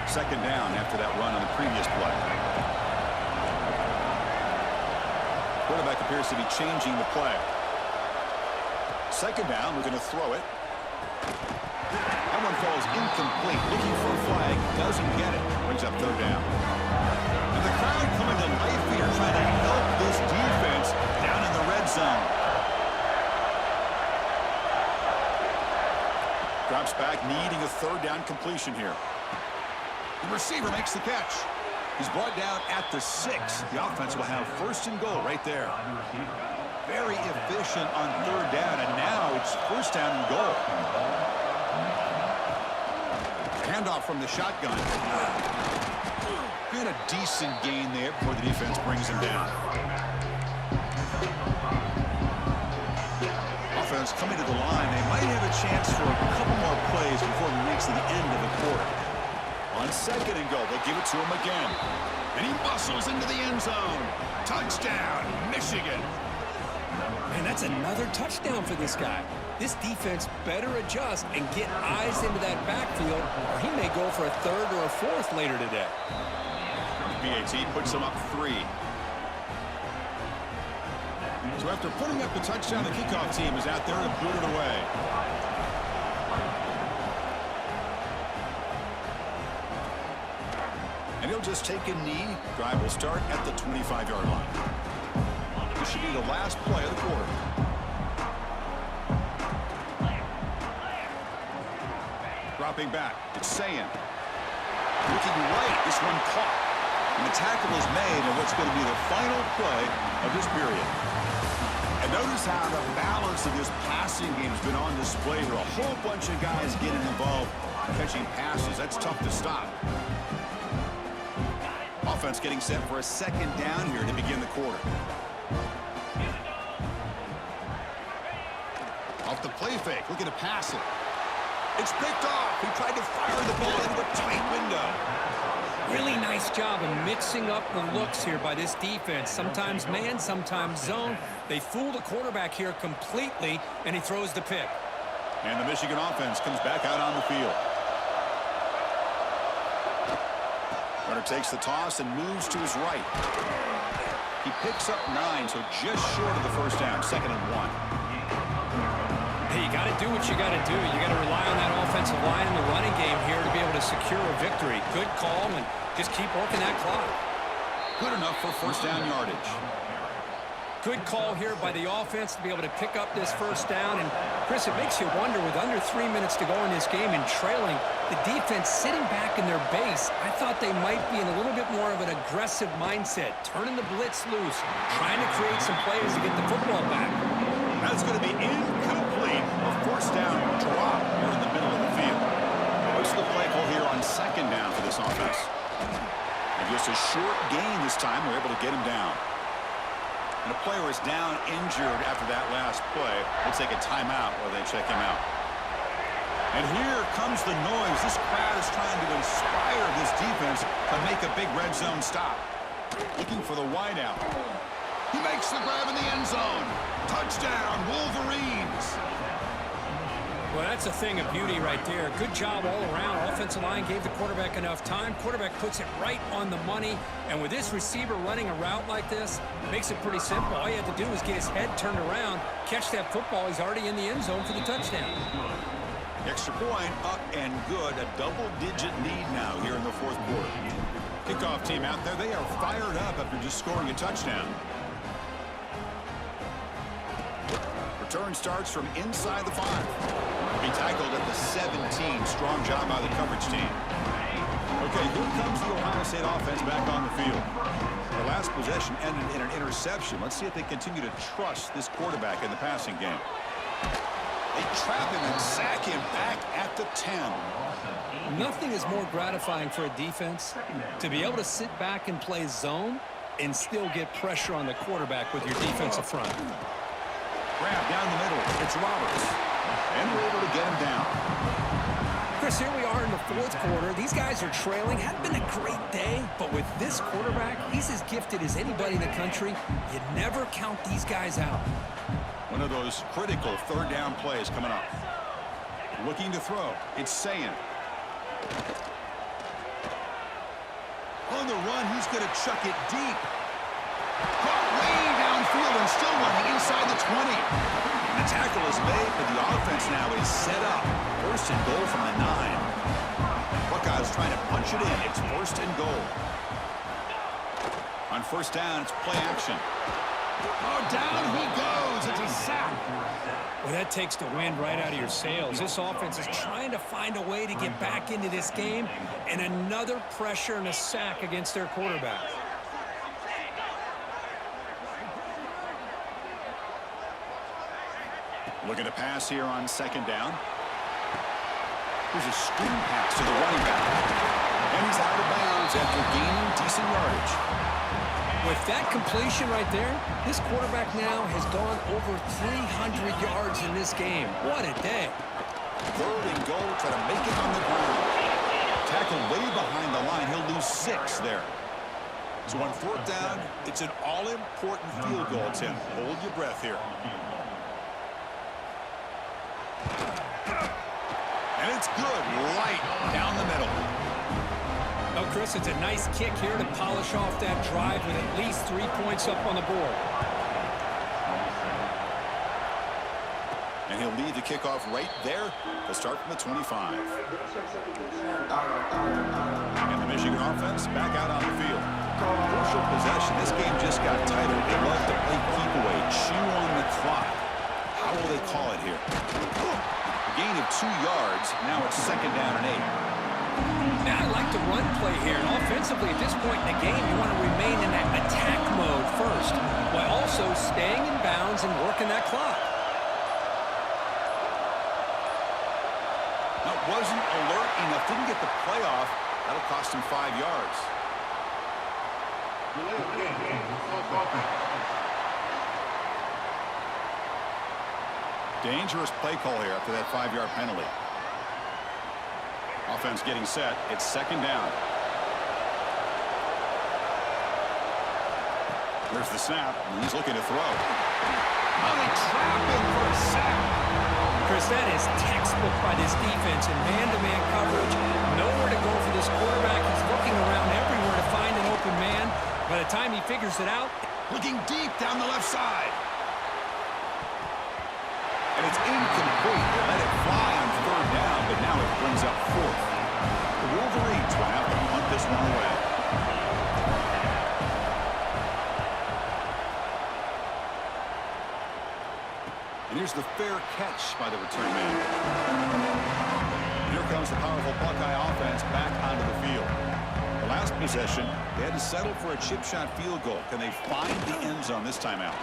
Second down after that run on the previous play. Quarterback appears to be changing the play. Second down, we're going to throw it. That one falls incomplete. Looking for a flag, doesn't get it. Brings up third down. And third down completion here. The receiver makes the catch. He's brought down at the 6. The offense will have first and goal right there. Very efficient on third down, and now it's first down and goal. Handoff from the shotgun. And a decent gain there before the defense brings him down. Offense coming to the line. They might have a chance for a couple more plays before it makes to the end of the quarter. On second and goal, they'll give it to him again. And he muscles into the end zone. Touchdown, Michigan. Man, that's another touchdown for this guy. This defense better adjust and get eyes into that backfield, or he may go for a third or a fourth later today. Wk13 puts him up 3. So after putting up the touchdown, the kickoff team is out there to boot it away. And he'll just take a knee. Drive will start at the 25-yard line. This should be the last play of the quarter. Dropping back, it's Sayin. Looking right, this one caught. And the tackle is made in what's going to be the final play of this period. And notice how the balance of this passing game has been on display here. A whole bunch of guys getting involved, catching passes. That's tough to stop. Offense getting set for a second down here to begin the quarter. Off the play fake, looking to pass it. It's picked off. He tried to fire the ball into a tight window. Really nice job of mixing up the looks here by this defense. Sometimes man, sometimes zone. They fool the quarterback here completely, and he throws the pick. And the Michigan offense comes back out on the field. Runner takes the toss and moves to his right. He picks up 9, so just short of the first down, 2nd and 1. Hey, you got to do what you got to do. You got to rely on that offensive line in the running game here to be able to secure a victory. Good call, and just keep working that clock. Good enough for first down yardage. Good call here by the offense to be able to pick up this first down. And, Chris, it makes you wonder, with under 3 minutes to go in this game and trailing, the defense sitting back in their base, I thought they might be in a little bit more of an aggressive mindset, turning the blitz loose, trying to create some plays to get the football back. That's going to be incomplete. A first down drop here in the middle of the field. What's the play call here on second down for this offense? And just a short gain this time. We're able to get him down. And a player is down injured after that last play. We'll take a timeout while they check him out. And here comes the noise. This crowd is trying to inspire this defense to make a big red zone stop. Looking for the wideout. He makes the grab in the end zone. Touchdown, Wolverines. Well, that's a thing of beauty right there. Good job all around. Offensive line gave the quarterback enough time. Quarterback puts it right on the money. And with this receiver running a route like this, makes it pretty simple. All you have to do is get his head turned around, catch that football. He's already in the end zone for the touchdown. Extra point up and good. A double-digit lead now here in the fourth quarter. Kickoff team out there. They are fired up after just scoring a touchdown. Return starts from inside the 5. Be tackled at the 17. Strong job by the coverage team. Okay, here comes the Ohio State offense back on the field. Their last possession ended in an interception. Let's see if they continue to trust this quarterback in the passing game. They trap him and sack him back at the 10. Nothing is more gratifying for a defense to be able to sit back and play zone and still get pressure on the quarterback with your defensive front. Grab down the middle. It's Roberts. And we're able to get him down. Chris, here we are in the fourth quarter. These guys are trailing. Hadn't been a great day, but with this quarterback, he's as gifted as anybody in the country. You never count these guys out. One of those critical third down plays coming up. Looking to throw. It's Sayin. On the run, he's going to chuck it deep. Caught way downfield and still running inside the 20. And the tackle is made, but the offense now is set up. First and goal from the 9. Buckeyes trying to punch it in. It's first and goal. On first down, it's play action. Oh, down he goes. It's a sack. Well, that takes the wind right out of your sails. This offense is trying to find a way to get back into this game, and another pressure and a sack against their quarterback. Looking to pass here on second down. Here's a screen pass to the running back. And he's out of bounds after gaining decent yardage. With that completion right there, this quarterback now has gone over 300 yards in this game. What a day. Third and goal, try to make it on the ground. Tackled way behind the line. He'll lose 6 there. So on fourth down, it's an all-important field goal, Tim. Hold your breath here. And it's good, right down the middle. Well, Chris, it's a nice kick here to polish off that drive with at least 3 points up on the board. And he'll lead the kickoff right there. They'll start from the 25. And the Michigan offense back out on the field. Crucial possession. This game just got tighter. They love to play keep away, chew on the clock. How will they call it here? A gain of 2 yards. Now it's second down and 8. Now, I like the run play here, and offensively at this point in the game, you want to remain in that attack mode first, while also staying in bounds and working that clock. Now, wasn't alert enough, didn't get the playoff. That'll cost him 5 yards. Dangerous play call here after that 5-yard penalty. Offense getting set. It's second down. There's the snap. And he's looking to throw. Oh, they trap him for a sack. Chris, that is textbook by this defense in man-to-man coverage. Nowhere to go for this quarterback. He's looking around everywhere to find an open man. By the time he figures it out, Looking deep down the left side. And it's incomplete. They let it fly on third down, but now it brings up fourth. The Wolverines will have to punt this one away. And here's the fair catch by the return man. And here comes the powerful Buckeye offense back onto the field. The last possession, they had to settle for a chip shot field goal. Can they find the end zone this time out?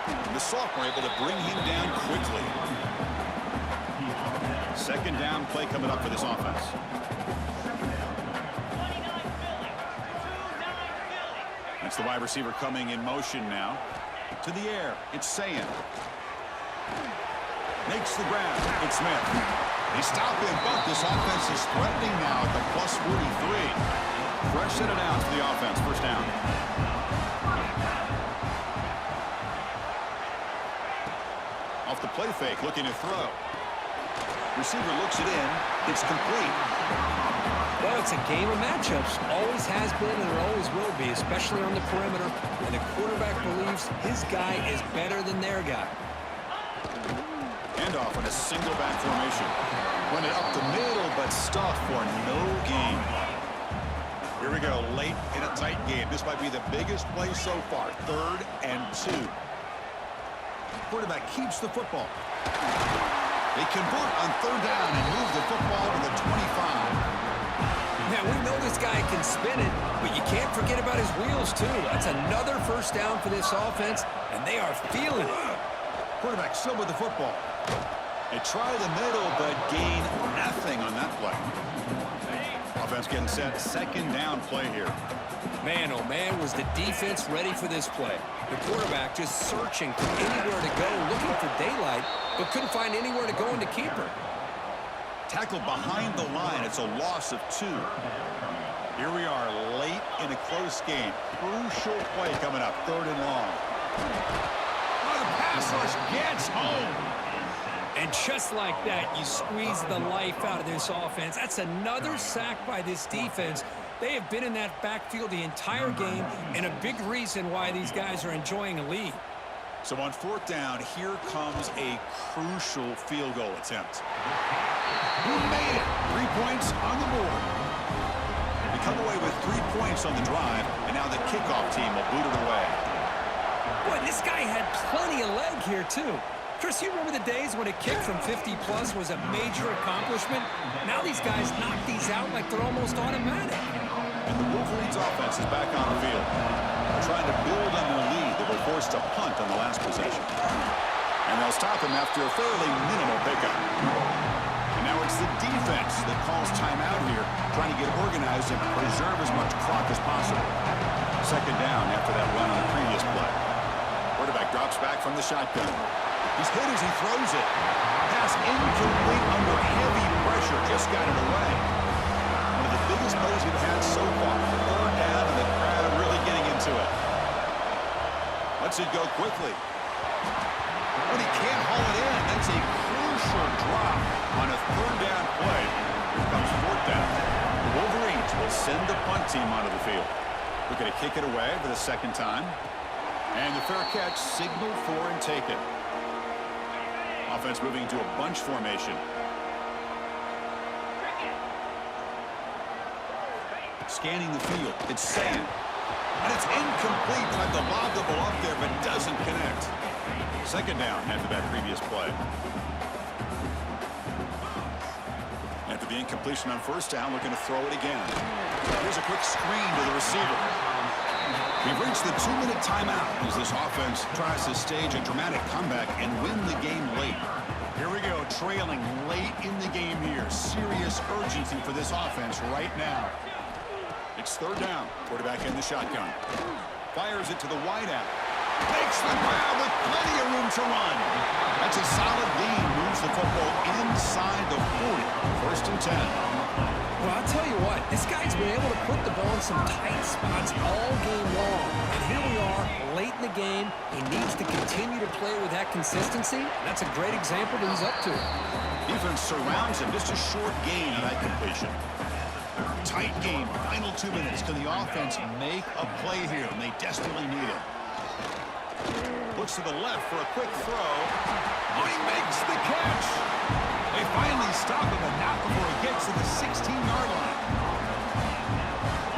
And the sophomore able to bring him down quickly. Second down play coming up for this offense. That's the wide receiver coming in motion now. To the air, it's Sayin. Makes the grab. It's Smith. They stop him, but this offense is threatening now at the plus 43. Fresh set it out for the offense. First down. Off the play fake, looking to throw. Receiver looks it in. It's complete. well, it's a game of matchups. Always has been and it always will be, especially on the perimeter. And the quarterback believes his guy is better than their guy. Handoff in a single back formation. Run it up the middle, but stuffed for no gain. Here we go, late in a tight game. This might be the biggest play so far. 3rd and 2. Quarterback keeps the football. They convert on 3rd down and move the football to the 25. Now, we know this guy can spin it, but you can't forget about his wheels, too. That's another first down for this offense, and they are feeling it. Quarterback still with the football. They try the middle, but gain nothing on that play. Offense getting set. 2nd down play here. Man, oh man, was the defense ready for this play. The quarterback just searching for anywhere to go, looking for daylight, but couldn't find anywhere to go in the keeper. Tackled behind the line. It's a loss of 2. Here we are late in a close game. Crucial play coming up. 3rd and long. Oh, the pass rush gets home. And just like that, you squeeze the life out of this offense. That's another sack by this defense. They have been in that backfield the entire game, and a big reason why these guys are enjoying a lead. So on 4th down, here comes a crucial field goal attempt. Who made it? 3 points on the board. They come away with 3 points on the drive, and now the kickoff team will boot it away. Boy, this guy had plenty of leg here, too. Chris, you remember the days when a kick from 50-plus was a major accomplishment? Now these guys knock these out like they're almost automatic. And the Wolverines offense is back on the field. They're trying to build on their lead. They were forced to punt on the last possession. And they'll stop him after a fairly minimal pickup. And now it's the defense that calls timeout here, trying to get organized and preserve as much clock as possible. Second down after that run on the previous play. Quarterback drops back from the shotgun. He's hit as he throws it. Pass incomplete under heavy pressure. Just got it away. One of the biggest plays we've had so far. Third down and the crowd really getting into it. Lets it go quickly. But he can't haul it in. That's a crucial drop on a third down play. Here comes fourth down. The Wolverines will send the punt team onto the field. We're going to kick it away for the second time. And the fair catch signaled for and taken. Offense moving to a bunch formation. Scanning the field. It's sand. And it's incomplete. Tried to lob the ball up there, but doesn't connect. Second down after that previous play. After the incompletion on first down, looking to throw it again. Here's a quick screen to the receiver. We've reached the 2-minute timeout as this offense tries to stage a dramatic comeback and win the game late. Here we go, trailing late in the game here. Serious urgency for this offense right now. It's third down. Quarterback in the shotgun. Fires it to the wideout. Makes the grab with plenty of room to run. That's a solid gain. Moves the football inside the 40. First and 10. Well, I'll tell you what, this guy's been able to put the ball in some tight spots all game long. And here we are, late in the game. He needs to continue to play with that consistency. That's a great example that he's up to. Defense surrounds him. Just a short gain on that completion. Tight game. Final 2 minutes. Can the offense make a play here? And they desperately need it. Looks to the left for a quick throw. Oh, he makes the catch. They finally stop him, but not before he gets to the 16-yard line.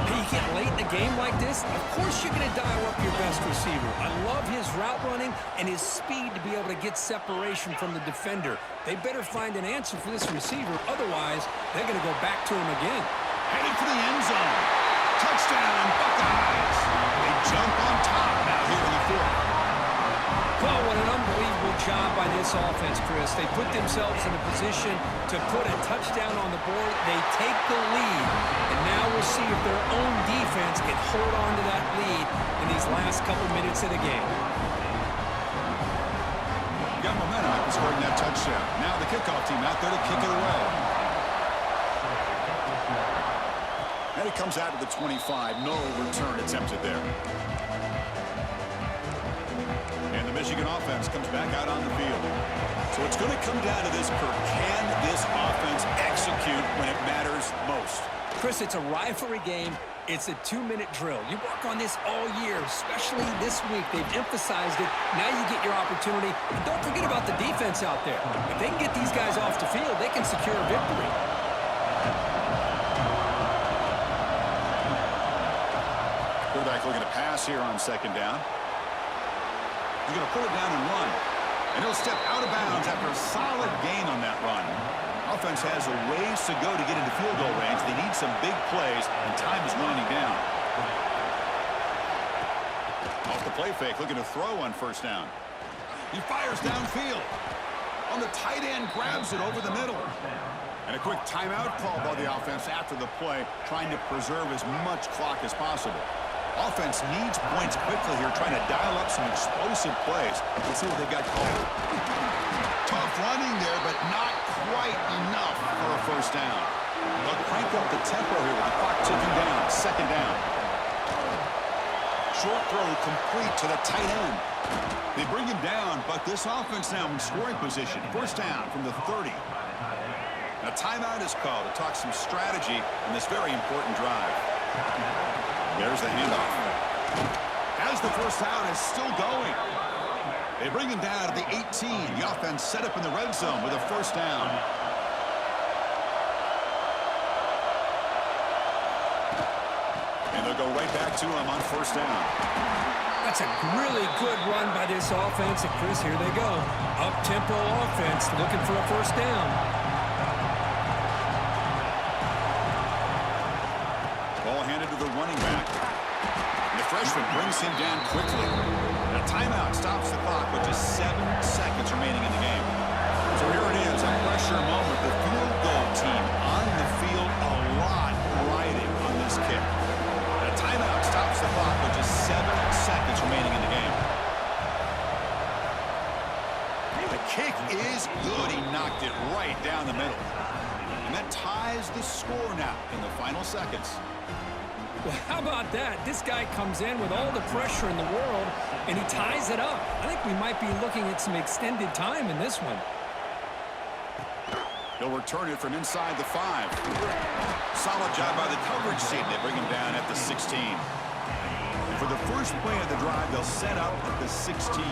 Hey, you get late in a game like this, of course you're going to dial up your best receiver. I love his route running and his speed to be able to get separation from the defender. They better find an answer for this receiver. Otherwise, they're going to go back to him again. Heading for the end zone. Touchdown, Buckeyes. They jump on top now here in the fourth. Well, what an unbelievable job by this offense, Chris. They put themselves in a position to put a touchdown on the board. They take the lead, and now we'll see if their own defense can hold on to that lead in these last couple minutes of the game. Got momentum after scoring that touchdown. Now the kickoff team out there to kick it away. And it comes out to the 25. No return attempted there. And the Michigan offense comes back out on the field. So it's going to come down to this, Kirk. Can this offense execute when it matters most? Chris, it's a rivalry game. It's a 2-minute drill. You work on this all year, especially this week. They've emphasized it. Now you get your opportunity. And don't forget about the defense out there. If they can get these guys off the field, they can secure a victory. Quarterback looking to pass here on second down. He's going to pull it down and run. And he'll step out of bounds after a solid gain on that run. Offense has a ways to go to get into field goal range. They need some big plays, and time is winding down. Off the play fake, looking to throw on first down. He fires downfield. On the tight end, grabs it over the middle. And a quick timeout call by the offense after the play, trying to preserve as much clock as possible. Offense needs points quickly here, trying to dial up some explosive plays. Let's see what they got called. Tough running there, but not quite enough for a first down. They'll crank up the tempo here with the clock ticking down. Second down. Short throw complete to the tight end. They bring him down, but this offense now in scoring position. First down from the 30. Now timeout is called to talk some strategy in this very important drive. There's the handoff. As the first down is still going. They bring him down to the 18. The offense set up in the red zone with a first down. And they'll go right back to him on first down. That's a really good run by this offense. And Chris, here they go. Up-tempo offense looking for a first down. Ball handed to the running back. And the freshman brings him down quickly. And a timeout stops the clock with just 7 seconds remaining in the game. So here it is, a pressure moment. The field goal team on the field, a lot riding on this kick. And a timeout stops the clock with just 7 seconds remaining in the game. The kick is good. He knocked it right down the middle. And that ties the score now in the final seconds. Well, how about that? This guy comes in with all the pressure in the world, and he ties it up. I think we might be looking at some extended time in this one. He'll return it from inside the 5. Solid job by the coverage team. They bring him down at the 16. And for the first play of the drive, they'll set up at the 16.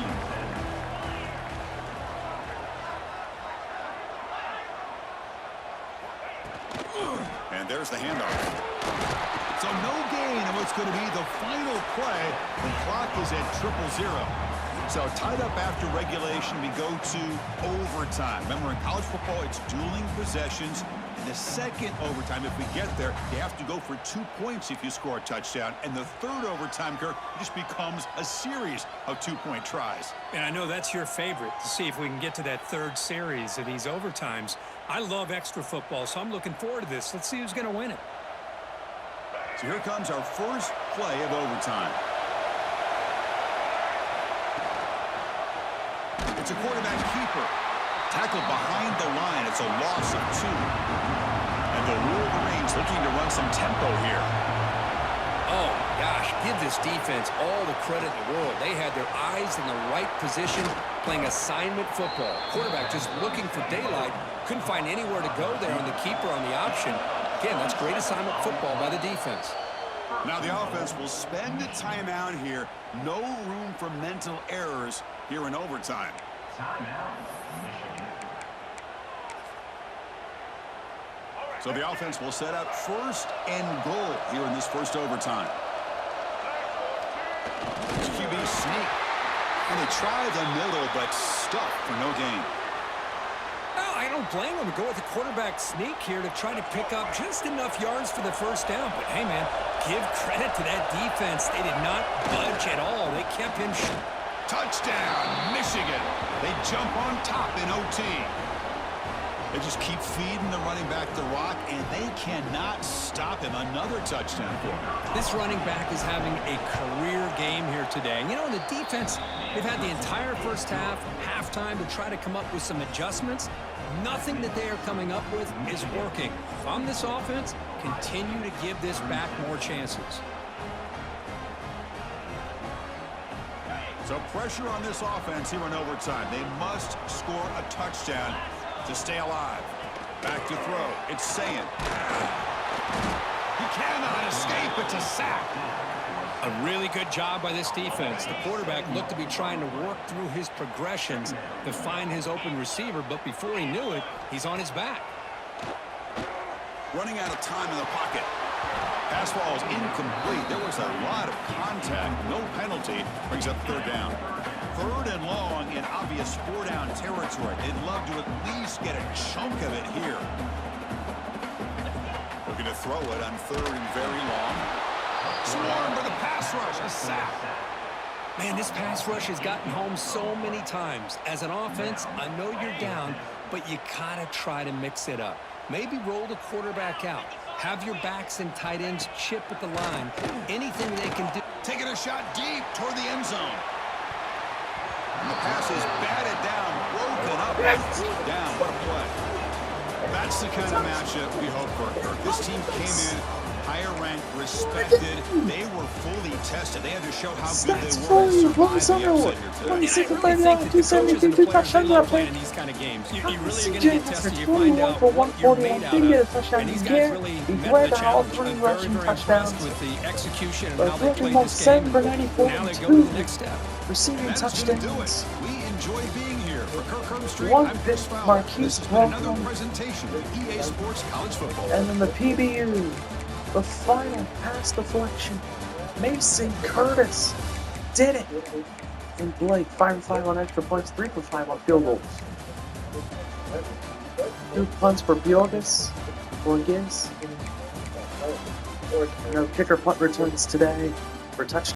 And there's the handoff. So no gain in what's going to be the final play. The clock is at 0-0. So tied up after regulation, we go to overtime. Remember, in college football, it's dueling possessions. In the second overtime, if we get there, you have to go for 2 points if you score a touchdown. And the third overtime, Kirk, just becomes a series of 2-point tries. And I know that's your favorite, to see if we can get to that third series of these overtimes. I love extra football, so I'm looking forward to this. Let's see who's going to win it. So here comes our first play of overtime. It's a quarterback keeper. Tackled behind the line. It's a loss of 2. And the Wolverines looking to run some tempo here. Oh, gosh, give this defense all the credit in the world. They had their eyes in the right position, playing assignment football. Quarterback just looking for daylight. Couldn't find anywhere to go there on the keeper on the option. Again, that's great assignment football by the defense. Now the offense will spend a timeout here. No room for mental errors here in overtime. So the offense will set up first and goal here in this first overtime. QB sneak. And they try the middle, but stuck for no gain. Oh, I don't blame him to go with the quarterback sneak here to try to pick up just enough yards for the first down. But, hey, man, give credit to that defense. They did not budge at all. They kept him Touchdown, Michigan. They jump on top in OT. They just keep feeding the running back the rock, and they cannot stop him. Another touchdown for him. This running back is having a career game here today. And, you know, in the defense, they've had the entire first half, halftime, to try to come up with some adjustments. Nothing that they are coming up with is working. From this offense, continue to give this back more chances. So pressure on this offense here in overtime. They must score a touchdown to stay alive. Back to throw. It's Sayin. He cannot escape. It's a sack. A really good job by this defense. The quarterback looked to be trying to work through his progressions to find his open receiver, but before he knew it, he's on his back. Running out of time in the pocket. Pass ball is incomplete. There was a lot of contact. No penalty. Brings up third down. Third and long in obvious 4-down territory. They'd love to at least get a chunk of it here. Looking to throw it on third and very long. Swarmed by the pass rush. A sack. Man, this pass rush has gotten home so many times. As an offense, I know you're down, but you gotta try to mix it up. Maybe roll the quarterback out. Have your backs and tight ends chip at the line. Anything they can do. Taking a shot deep toward the end zone. And the pass is batted down, broken up, and down. What a play. That's the kind of matchup we hope for. This team came in higher ranked, respected. They were fully tested. They had to show how good they were. And survive the upset here today. I really think that the coaches and the players, they love playing in these kind of games. You really are going to get tested. You find out what you're made out of. And these guys really met the challenge. I'm very, very impressed with the execution and how they played this game. Now they go to the next step. Receiving touchdowns. We enjoy being here. For Kirk Herbstreit, One I'm big Chris Fowler. Marquise This has been another Welcome. presentation of EA Sports College Football. And then the PBU, the final pass deflection. Mason Curtis did it! And Blake, 5 for 5 on extra points, 3 for 5 on field goals. 2 punts for Bjorgis. No kicker punt returns today for touchdown.